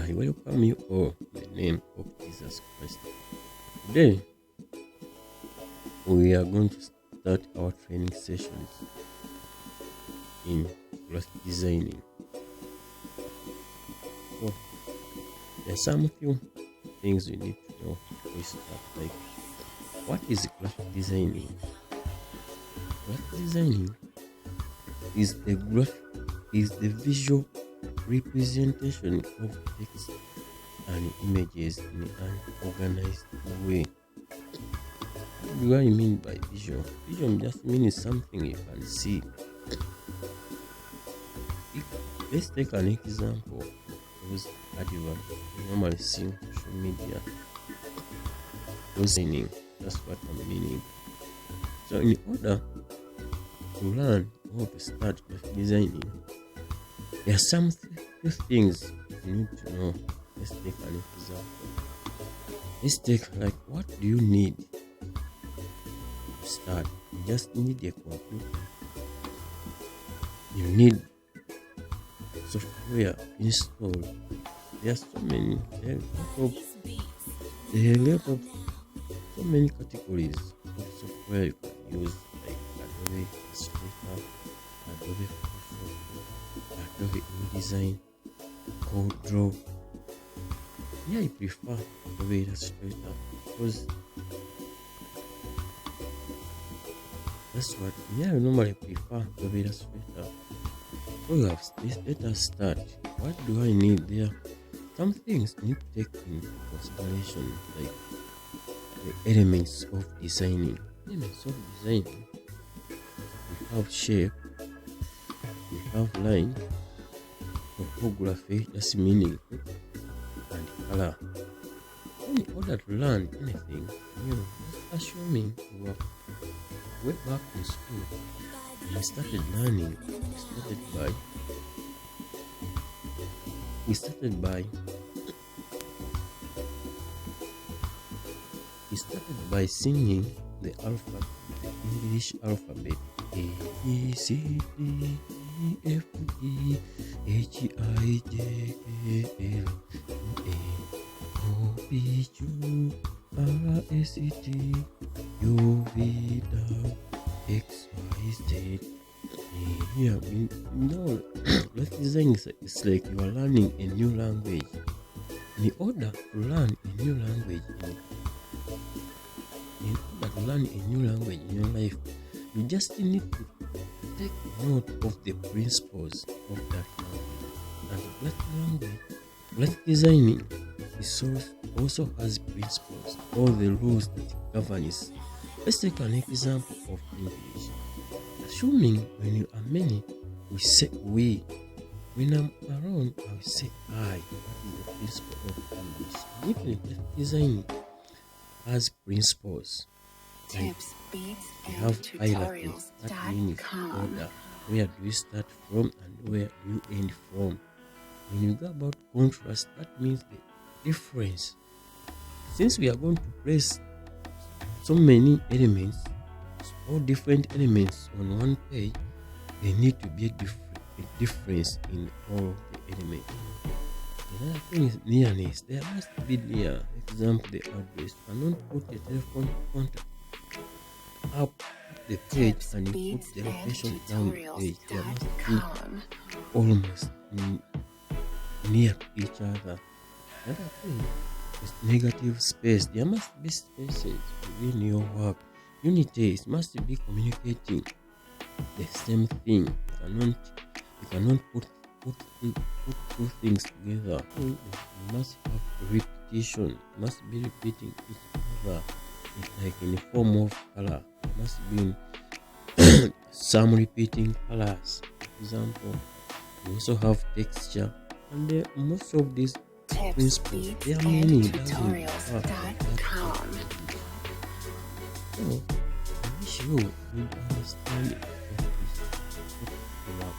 I welcome you all in the name of Jesus Christ. Today, we are going to start our training sessions in graphic designing. So, there are some few things we need to know before we start. Like, what is graphic designing? Graphic designing is the visual representation of text and images in an organized way. What do I mean by visual? Visual just means something you can see. Let's take an example of those adverts you normally see on social media. Designing, that's what I'm meaning. So in order to learn how to start graphic designing, there are some few things you need to know. Let's take an example. Let's take like, what do you need to start? You just need a computer. You need software installed. There are so many. There are so many categories of software you can use, like Adobe Illustrator, Adobe Photoshop, Adobe InDesign, CorelDRAW. Yeah, I prefer Adobe Illustrator because that's what I normally prefer, Adobe Illustrator. So let us start. What do I need there? Some things need to take into consideration, like the elements of designing. Elements of designing. We have shape, we have line, topography, that's meaning, and color. In order to learn anything new, assuming you were way back in school, we started learning. We started by singing the alphabet, the English alphabet. A, B, C, D, E, F, G, H, I, J, K, L, M, N, O, P, Q, R, S, T, U, V, W, X, Y, Z. Yeah, graphic design is like you are learning a new language. In order to learn a new language, in your life, you just need to take note of the principles of that language. And graphic designing also has principles, all the rules that govern it. Let's take an example of English. Assuming when you are many, we say we. When I'm around, I will say I. What is the principle of English? Even graphic designing has principles. Tips, beats, we and have highlights. That means order. Where do you start from and where do you end from? When you go about contrast, that means the difference. Since we are going to place so many elements, all different elements on one page, there need to be a difference in all the elements. Another thing is nearness. There must be near. Example, the address. You cannot put a telephone contact up the page and you put the location down the page. There must be almost near each other. Another thing is negative space. There must be spaces within your work. Unity must be communicating the same thing. You cannot put two things together. You must have repetition. You must be repeating each other. It's like in the form of color. It must be some repeating colors. For example, you also have texture, and most of these principles, there are many. So, I wish you would understand what